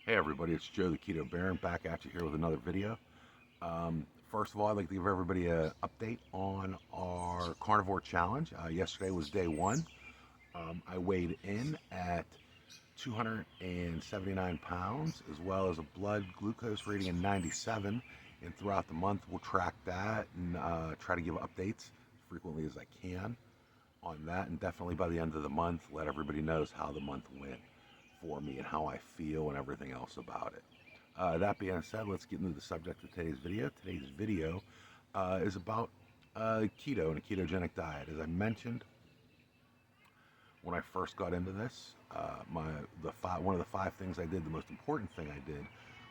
Hey everybody, it's Joe the Keto Baron back at you here with another video. First of all, I'd like to give everybody an update on our carnivore challenge. Yesterday was day one. I weighed in at 279 pounds as well as a blood glucose rating of 97. And throughout the month, we'll track that and try to give updates as frequently as I can on that. And definitely by the end of the month, let everybody knows how the month went for me and how I feel and everything else about it. That being said, let's get into the subject of today's video. Today's video is about keto and a ketogenic diet. As I mentioned when I first got into this, one of the five things I did, the most important thing I did,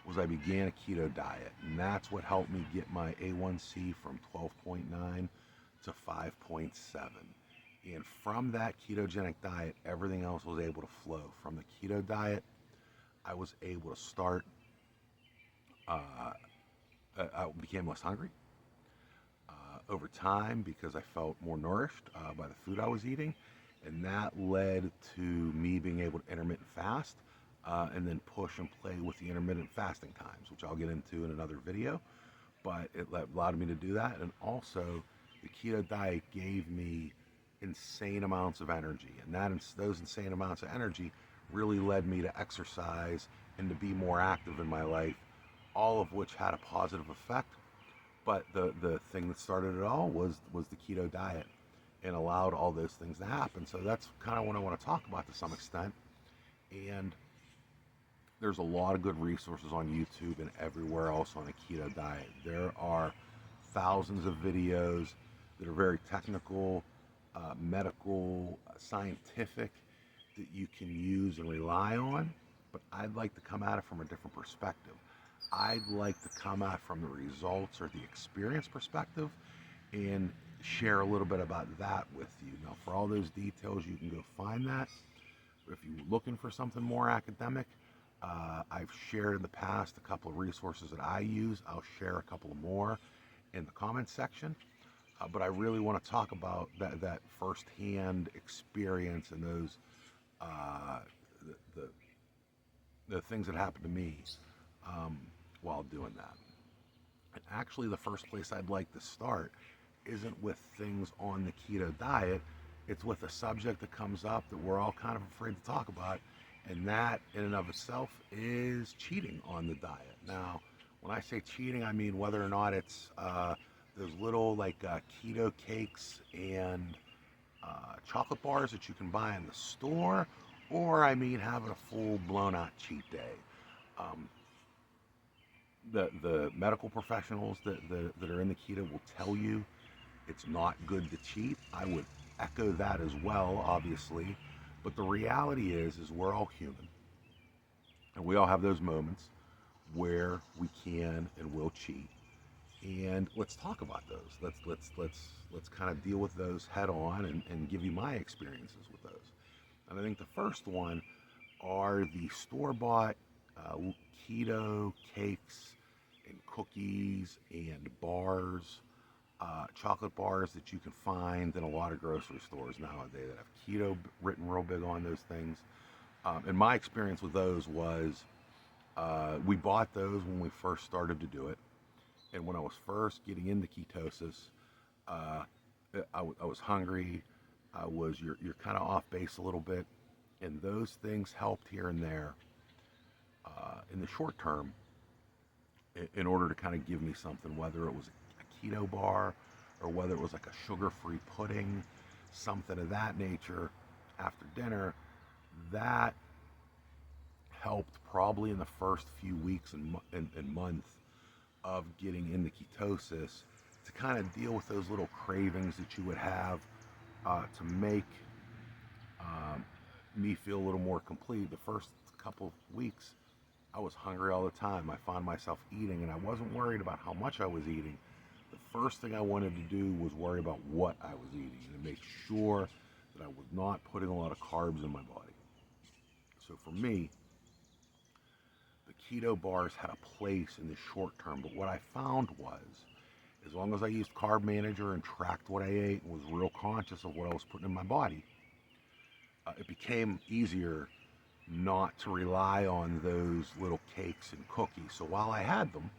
was I began a keto diet, and that's what helped me get my A1C from 12.9 to 5.7. And from that ketogenic diet, everything else was able to flow. From the keto diet, I was able to start. I became less hungry over time because I felt more nourished by the food I was eating, and that led to me being able to intermittent fast and then push and play with the intermittent fasting times, which I'll get into in another video. But it allowed me to do that, and also the keto diet gave me insane amounts of energy, and those insane amounts of energy really led me to exercise and to be more active in my life, all of which had a positive effect. But the thing that started it all was the keto diet and allowed all those things to happen. So that's kind of what I want to talk about to some extent. And there's a lot of good resources on YouTube and everywhere else on a keto diet. There are thousands of videos that are very technical, medical, scientific, that you can use and rely on. But I'd like to come at it from a different perspective. I'd like to come at it from the results or the experience perspective and share a little bit about that with you. Now, for all those details, you can go find that. If you're looking for something more academic, I've shared in the past a couple of resources that I use. I'll share a couple more in the comments section. But I really want to talk about that firsthand experience and those uh, the, the things that happened to me while doing that. And actually, the first place I'd like to start isn't with things on the keto diet. It's with a subject that comes up that we're all kind of afraid to talk about, and that in and of itself is cheating on the diet. Now, when I say cheating, I mean whether or not it's those little keto cakes and chocolate bars that you can buy in the store, or I mean having a full blown out cheat day. Um, the medical professionals that are in the keto will tell you it's not good to cheat. I would echo that as well, obviously. But the reality is we're all human, and we all have those moments where we can and will cheat. And let's talk about those. Let's kind of deal with those head on and give you my experiences with those. And I think the first one are the store-bought keto cakes and cookies and bars, chocolate bars that you can find in a lot of grocery stores nowadays that have keto written real big on those things. And my experience with those was we bought those when we first started to do it. And when I was first getting into ketosis, uh, I was hungry. You're kind of off base a little bit, and those things helped here and there in the short term in order to kind of give me something, whether it was a keto bar or whether it was like a sugar-free pudding, something of that nature after dinner. That helped probably in the first few weeks and months of getting into ketosis to kind of deal with those little cravings that you would have to make me feel a little more complete. The first couple of weeks, I was hungry all the time. I found myself eating, and I wasn't worried about how much I was eating. The first thing I wanted to do was worry about what I was eating and make sure that I was not putting a lot of carbs in my body. So for me, the keto bars had a place in the short term, but what I found was, as long as I used Carb Manager and tracked what I ate and was real conscious of what I was putting in my body, it became easier not to rely on those little cakes and cookies. So while I had them,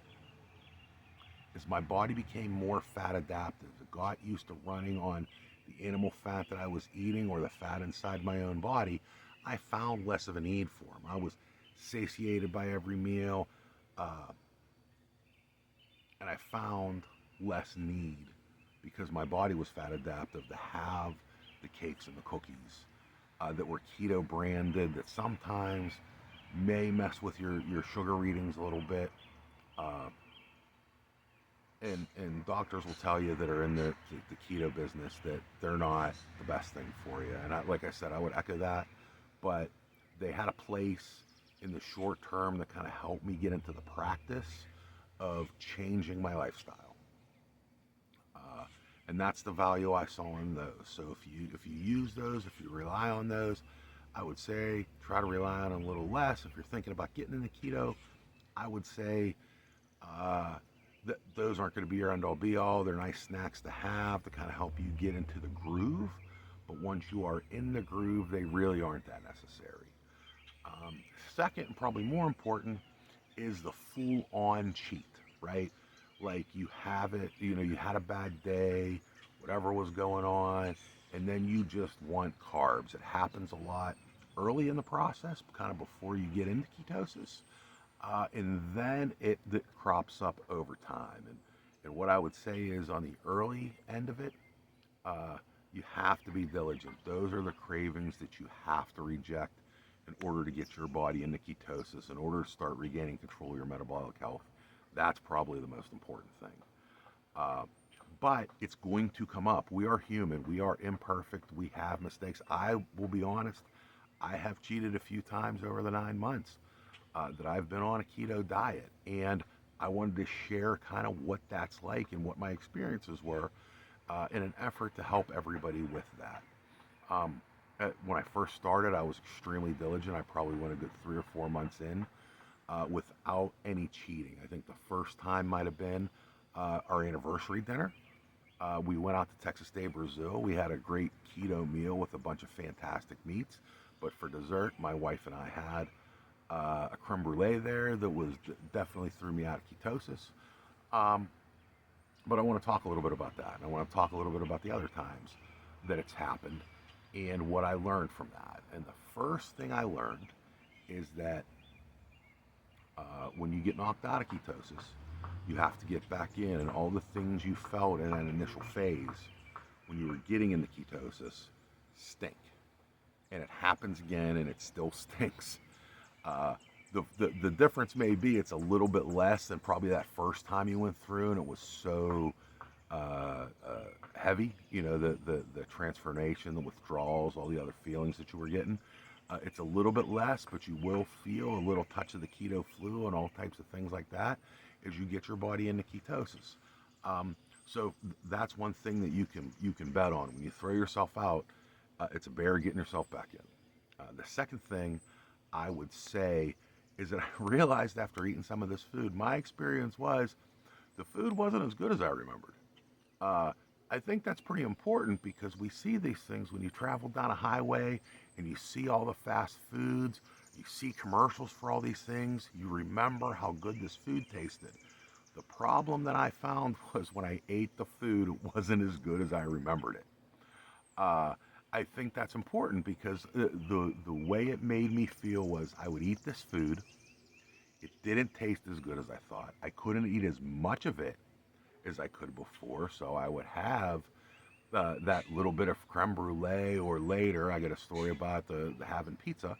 as my body became more fat adaptive, it got used to running on the animal fat that I was eating or the fat inside my own body, I found less of a need for them. I was satiated by every meal, uh, and I found less need because my body was fat adaptive to have the cakes and the cookies that were keto branded that sometimes may mess with your sugar readings a little bit. Uh, and doctors will tell you that are in the keto business that they're not the best thing for you. And like I said, I would echo that, but they had a place in the short term that kind of helped me get into the practice of changing my lifestyle. Uh, and that's the value I saw in those. So if you use those, if you rely on those, I would say try to rely on them a little less. If you're thinking about getting into keto, I would say uh, those aren't going to be your end all be all. They're nice snacks to have to kind of help you get into the groove. But once you are in the groove, they really aren't that necessary. Um, Second, and probably more important, is the full on cheat, right? Like you have it, you had a bad day, whatever was going on, and then you just want carbs. It happens a lot early in the process, kind of before you get into ketosis. And then it crops up over time. And what I would say is on the early end of it, uh, you have to be diligent. Those are the cravings that you have to reject in order to get your body into ketosis, in order to start regaining control of your metabolic health. That's probably the most important thing. Uh, but it's going to come up. We are human. We are imperfect. We have mistakes. I will be honest. I have cheated a few times over the 9 months that I've been on a keto diet. And I wanted to share kind of what that's like and what my experiences were in an effort to help everybody with that. Um, when I first started, I was extremely diligent. I probably went a good 3 or 4 months in without any cheating. I think the first time might have been our anniversary dinner. We went out to Texas Day, Brazil. We had a great keto meal with a bunch of fantastic meats. But for dessert, my wife and I had a creme brulee there that was definitely threw me out of ketosis. Um, but I want to talk a little bit about that. And I want to talk a little bit about the other times that it's happened and what I learned from that. And the first thing I learned is that when you get knocked out of ketosis, you have to get back in, and all the things you felt in that initial phase when you were getting into ketosis stink. And it happens again, and it still stinks. Uh, the difference may be it's a little bit less than probably that first time you went through, and it was so heavy. The transformation, the withdrawals, all the other feelings that you were getting. It's a little bit less, but you will feel a little touch of the keto flu and all types of things like that as you get your body into ketosis. So that's one thing that you can bet on. When you throw yourself out, it's a bear getting yourself back in. The second thing I would say is that I realized after eating some of this food, my experience was the food wasn't as good as I remembered. Uh, I think that's pretty important because we see these things when you travel down a highway and you see all the fast foods, you see commercials for all these things, you remember how good this food tasted. The problem that I found was when I ate the food, it wasn't as good as I remembered it. Uh, I think that's important because the way it made me feel was I would eat this food. It didn't taste as good as I thought. I couldn't eat as much of it as I could before, so I would have that little bit of creme brulee, or later I get a story about the having pizza.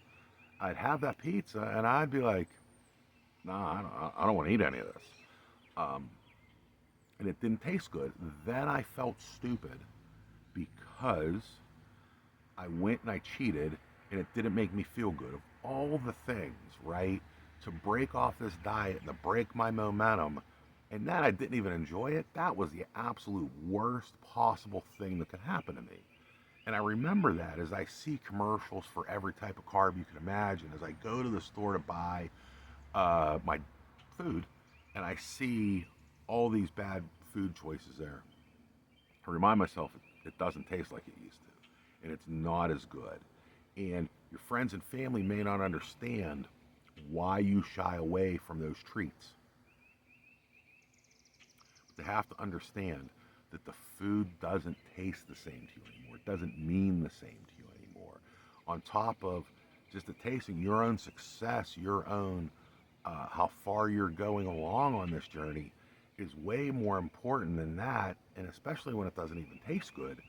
I'd have that pizza and I'd be like, nah, I don't want to eat any of this. Um, and it didn't taste good. Then I felt stupid because I went and I cheated and it didn't make me feel good. Of all the things, right, to break off this diet and to break my momentum, and that I didn't even enjoy it, that was the absolute worst possible thing that could happen to me. And I remember that as I see commercials for every type of carb you can imagine, as I go to the store to buy my food, and I see all these bad food choices there. I remind myself it doesn't taste like it used to, and it's not as good. And your friends and family may not understand why you shy away from those treats. But they have to understand that the food doesn't taste the same to you anymore. It doesn't mean the same to you anymore. On top of just the tasting, your own success, your own how far you're going along on this journey is way more important than that. And especially when it doesn't even taste good,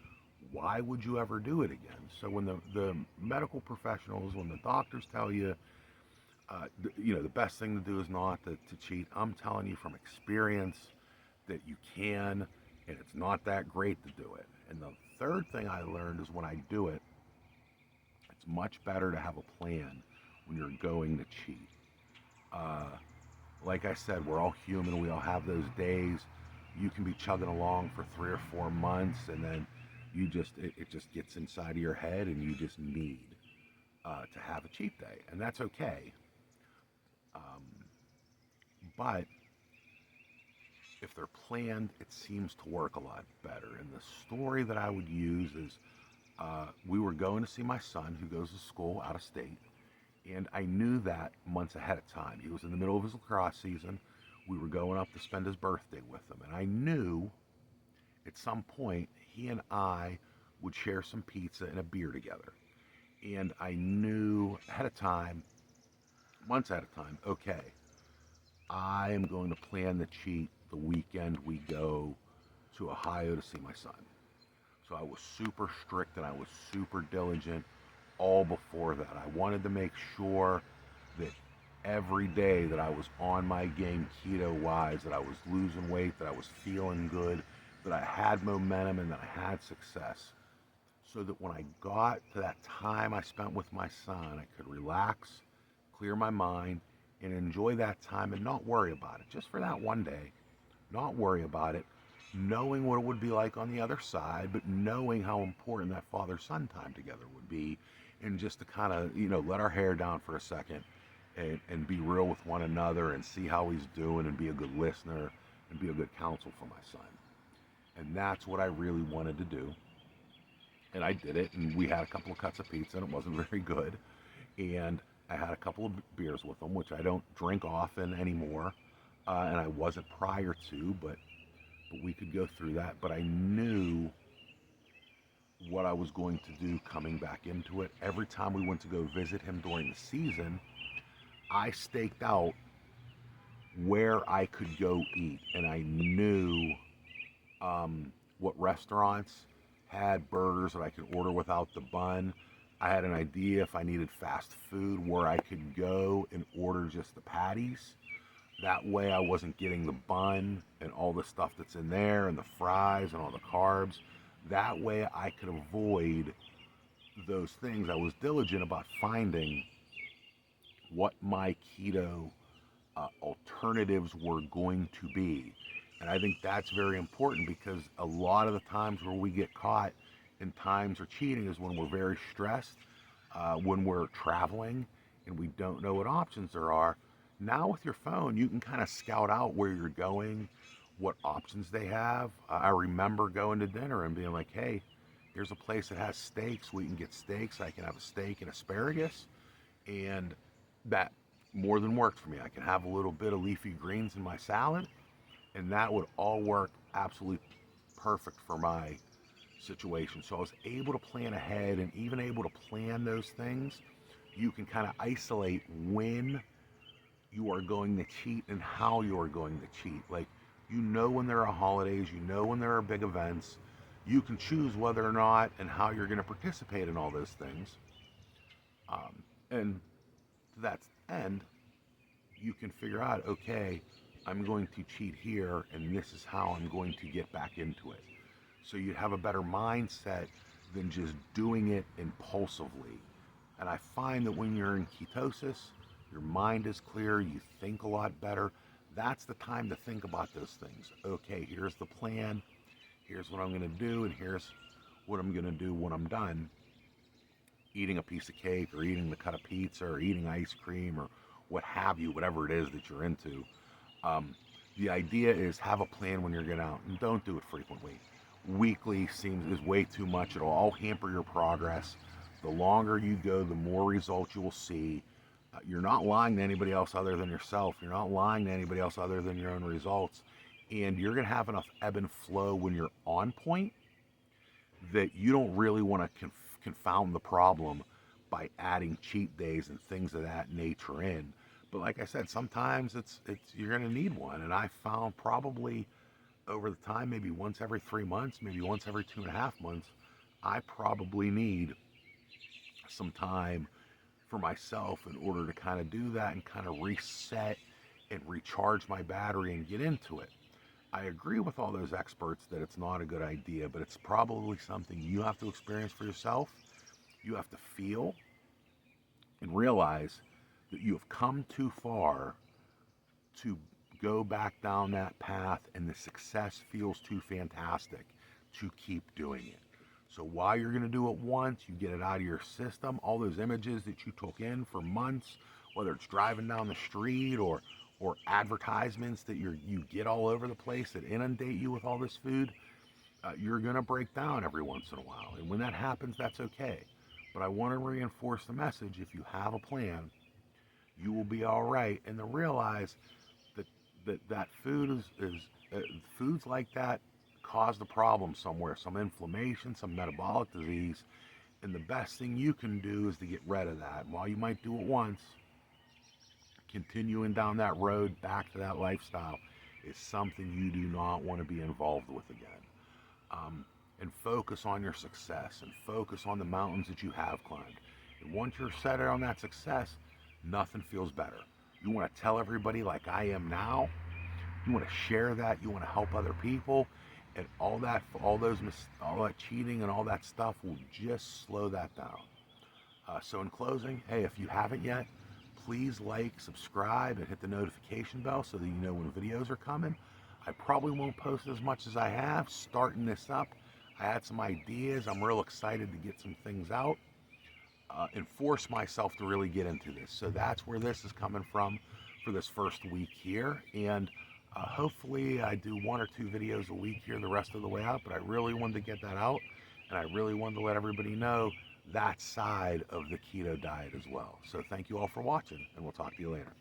why would you ever do it again? So when the medical professionals, when the doctors tell you, the best thing to do is not to cheat, I'm telling you from experience that you can, and it's not that great to do it. And the third thing I learned is when I do it, it's much better to have a plan when you're going to cheat. Uh, like I said, we're all human. We all have those days. You can be chugging along for 3 or 4 months, and then it just gets inside of your head, and you just need to have a cheat day, and that's okay. Um, but if they're planned, it seems to work a lot better. And the story that I would use is we were going to see my son who goes to school out of state. And I knew that months ahead of time. He was in the middle of his lacrosse season. We were going up to spend his birthday with him. And I knew at some point he and I would share some pizza and a beer together. And I knew ahead of time, months ahead of time, okay, I am going to plan the cheat the weekend we go to Ohio to see my son. So I was super strict and I was super diligent all before that. I wanted to make sure that every day that I was on my game keto wise, that I was losing weight, that I was feeling good, that I had momentum and that I had success. So that when I got to that time I spent with my son, I could relax, clear my mind, and enjoy that time and not worry about it. Just for that one day, not worry about it, knowing what it would be like on the other side, but knowing how important that father-son time together would be, and just to kind of, let our hair down for a second and be real with one another and see how he's doing and be a good listener and be a good counsel for my son. And that's what I really wanted to do. And I did it, and we had a couple of cuts of pizza, and it wasn't very good. And I had a couple of beers with him, which I don't drink often anymore, and I wasn't prior to, but we could go through that. But I knew what I was going to do coming back into it. Every time we went to go visit him during the season, I staked out where I could go eat, and I knew what restaurants had burgers that I could order without the bun. I had an idea if I needed fast food where I could go and order just the patties. That way I wasn't getting the bun and all the stuff that's in there and the fries and all the carbs. That way I could avoid those things. I was diligent about finding what my keto alternatives were going to be. And I think that's very important because a lot of the times where we get caught in times of cheating is when we're very stressed, when we're traveling and we don't know what options there are. Now with your phone, you can kind of scout out where you're going, what options they have. I remember going to dinner and being like, hey, here's a place that has steaks. We can get steaks. I can have a steak and asparagus. And that more than worked for me. I can have a little bit of leafy greens in my salad, and that would all work absolutely perfect for my situation. So I was able to plan ahead and even able to plan those things. You can kind of isolate when you are going to cheat and how you are going to cheat. Like, when there are holidays, when there are big events, you can choose whether or not and how you're going to participate in all those things. And to that end, you can figure out, okay, I'm going to cheat here and this is how I'm going to get back into it. So you have a better mindset than just doing it impulsively. And I find that when you're in ketosis, your mind is clear, you think a lot better. That's the time to think about those things. Okay, here's the plan, here's what I'm going to do, and here's what I'm going to do when I'm done eating a piece of cake or eating the cut of pizza or eating ice cream or what have you, whatever it is that you're into. The idea is have a plan when you're getting out and don't do it frequently. Weekly is way too much. It'll all hamper your progress. The longer you go, the more results you will see. You're not lying to anybody else other than yourself. You're not lying to anybody else other than your own results. And you're going to have enough ebb and flow when you're on point that you don't really want to confound the problem by adding cheat days and things of that nature in. But like I said, sometimes it's you're going to need one. And I found probably over the time, maybe once every 3 months, maybe once every 2.5 months, I probably need some time for myself in order to kind of do that and kind of reset and recharge my battery and get into it. I agree with all those experts that it's not a good idea, but it's probably something you have to experience for yourself. You have to feel and realize that you have come too far to go back down that path, and the success feels too fantastic to keep doing it. So while you're going to do it once, you get it out of your system, all those images that you took in for months, whether it's driving down the street or advertisements that you get all over the place that inundate you with all this food, you're going to break down every once in a while. And when that happens, that's okay. But I want to reinforce the message: if you have a plan, you will be all right. And to realize that food is foods like that cause the problem somewhere, some inflammation, some metabolic disease. And the best thing you can do is to get rid of that. While you might do it once, continuing down that road back to that lifestyle is something you do not want to be involved with again. And focus on your success and focus on the mountains that you have climbed. And once you're set on that success, nothing feels better. You want to tell everybody like I am now. You want to share that. You want to help other people, and all that cheating and all that stuff will just slow that down. So in closing, hey, if you haven't yet, please like, subscribe, and hit the notification bell so that you know when videos are coming. I probably won't post as much as I have starting this up. I had some ideas. I'm real excited to get some things out and force myself to really get into this. So that's where this is coming from for this first week here. And hopefully I do 1 or 2 videos a week here the rest of the way out. But I really wanted to get that out, and I really wanted to let everybody know that side of the keto diet as well. So thank you all for watching, and we'll talk to you later.